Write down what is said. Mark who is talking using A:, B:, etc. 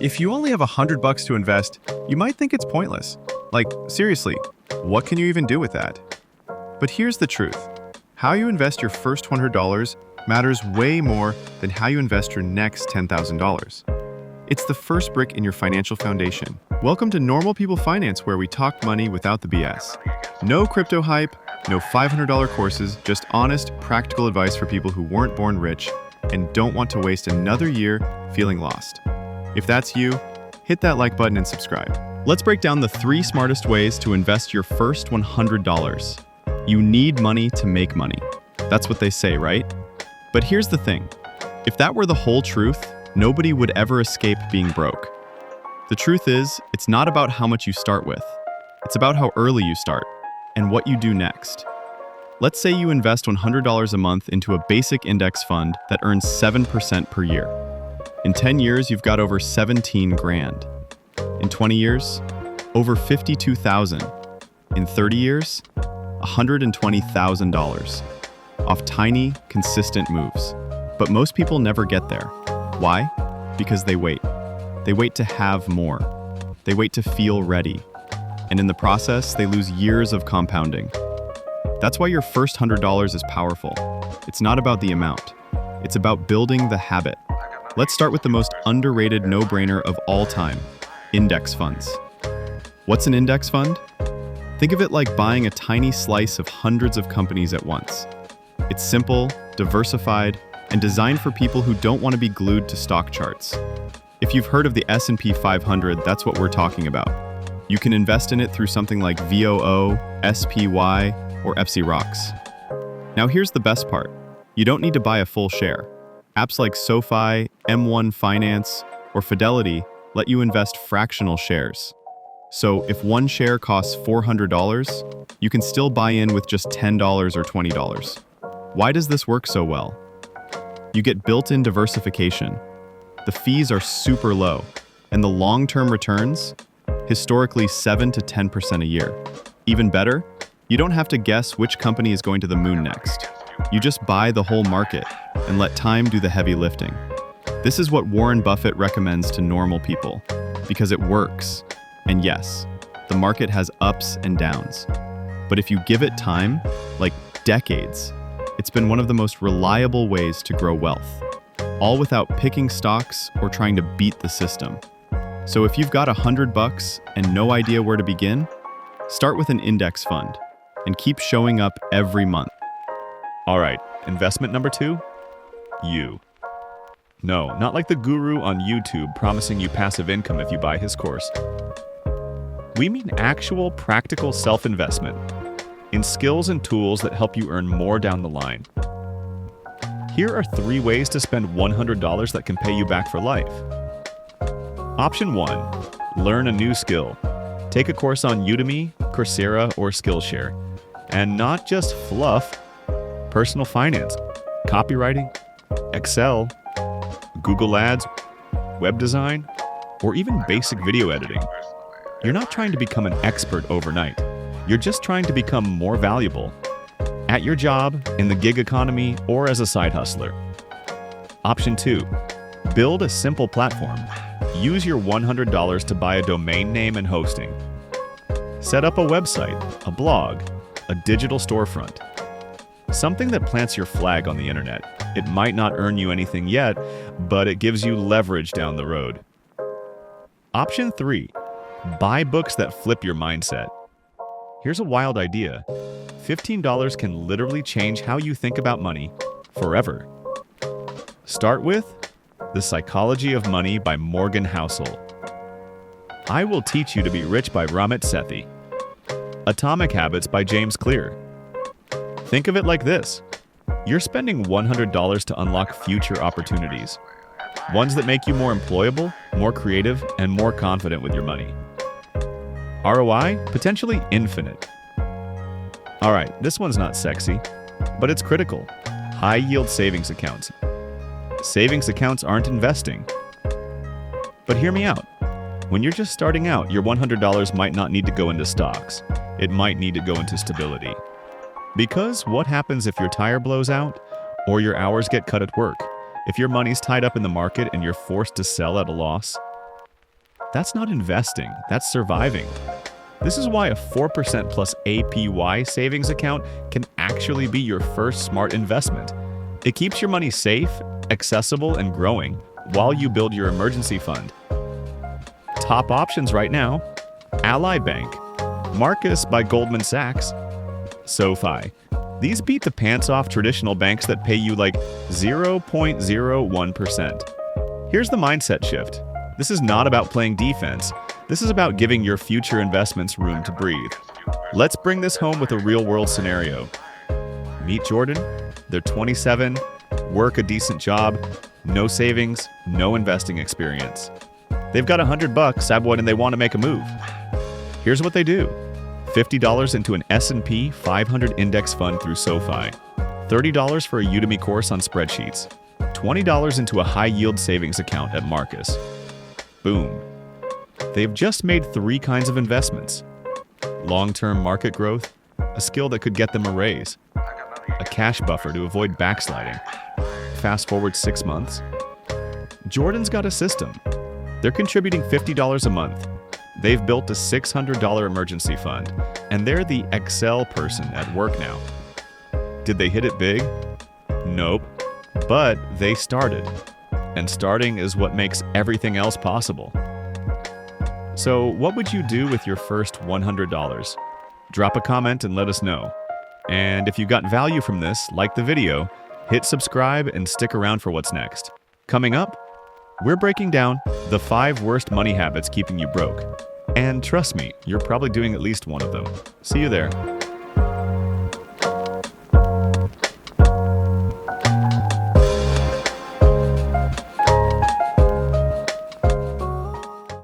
A: If you only have $100 to invest, you might think it's pointless. Like, seriously, what can you even do with that? But here's the truth. How you invest your first $100 matters way more than how you invest your next $10,000. It's the first brick in your financial foundation. Welcome to Normal People Finance, where we talk money without the BS. No crypto hype, no $500 courses, just honest, practical advice for people who weren't born rich and don't want to waste another year feeling lost. If that's you, hit that like button and subscribe. Let's break down the 3 smartest ways to invest your first $100. You need money to make money. That's what they say, right? But here's the thing. If that were the whole truth, nobody would ever escape being broke. The truth is, it's not about how much you start with. It's about how early you start and what you do next. Let's say you invest $100 a month into a basic index fund that earns 7% per year. In 10 years, you've got over 17 grand. In 20 years, over 52,000. In 30 years, $120,000 off tiny, consistent moves. But most people never get there. Why? Because they wait. They wait to have more. They wait to feel ready. And in the process, they lose years of compounding. That's why your first $100 is powerful. It's not about the amount. It's about building the habit. Let's start with the most underrated no-brainer of all time, index funds. What's an index fund? Think of it like buying a tiny slice of hundreds of companies at once. It's simple, diversified, and designed for people who don't want to be glued to stock charts. If you've heard of the S&P 500, that's what we're talking about. You can invest in it through something like VOO, SPY, or FC Rocks. Now here's the best part. You don't need to buy a full share. Apps like SoFi, M1 Finance, or Fidelity let you invest fractional shares. So if one share costs $400, you can still buy in with just $10 or $20. Why does this work so well? You get built-in diversification. The fees are super low, and the long-term returns, historically 7 to 10% a year. Even better, you don't have to guess which company is going to the moon next. You just buy the whole market and let time do the heavy lifting. This is what Warren Buffett recommends to normal people, because it works. And yes, the market has ups and downs. But if you give it time, like decades, it's been one of the most reliable ways to grow wealth, all without picking stocks or trying to beat the system. So if you've got $100 and no idea where to begin, start with an index fund and keep showing up every month.
B: All right, investment number 2, you. No, not like the guru on YouTube promising you passive income if you buy his course. We mean actual practical self-investment in skills and tools that help you earn more down the line. Here are 3 ways to spend $100 that can pay you back for life. Option 1, learn a new skill. Take a course on Udemy, Coursera, or Skillshare. And not just fluff, personal finance, copywriting, Excel, Google Ads, web design, or even basic video editing. You're not trying to become an expert overnight. You're just trying to become more valuable at your job, in the gig economy, or as a side hustler. Option 2, build a simple platform. Use your $100 to buy a domain name and hosting. Set up a website, a blog, a digital storefront. Something that plants your flag on the internet. It might not earn you anything yet, but it gives you leverage down the road. Option 3, buy books that flip your mindset. Here's a wild idea. $15 can literally change how you think about money forever. Start with The Psychology of Money by Morgan Housel. I Will Teach You to Be Rich by Ramit Sethi. Atomic Habits by James Clear. Think of it like this. You're spending $100 to unlock future opportunities. Ones that make you more employable, more creative, and more confident with your money. ROI? Potentially infinite. Alright, this one's not sexy, but it's critical. High-yield savings accounts. Savings accounts aren't investing. But hear me out. When you're just starting out, your $100 might not need to go into stocks. It might need to go into stability. Because what happens if your tire blows out or your hours get cut at work? If your money's tied up in the market and you're forced to sell at a loss? That's not investing, that's surviving. This is why a 4% plus APY savings account can actually be your first smart investment. It keeps your money safe, accessible, and growing while you build your emergency fund. Top options right now: Ally Bank, Marcus by Goldman Sachs, SoFi. These beat the pants off traditional banks that pay you like 0.01%. Here's the mindset shift. This is not about playing defense. This is about giving your future investments room to breathe. Let's bring this home with a real-world scenario. Meet Jordan. They're 27, work a decent job, no savings, no investing experience. They've got $100 and they want to make a move. Here's what they do. $50 into an S&P 500 index fund through SoFi. $30 for a Udemy course on spreadsheets. $20 into a high-yield savings account at Marcus. Boom. They've just made 3 kinds of investments. Long-term market growth, a skill that could get them a raise. A cash buffer to avoid backsliding. Fast forward 6 months. Jordan's got a system. They're contributing $50 a month. They've built a $600 emergency fund, and they're the Excel person at work now. Did they hit it big? Nope. But they started. And starting is what makes everything else possible. So, what would you do with your first $100? Drop a comment and let us know. And if you got value from this, like the video, hit subscribe and stick around for what's next. Coming up, we're breaking down the 5 worst money habits keeping you broke. And trust me, you're probably doing at least one of them. See you there.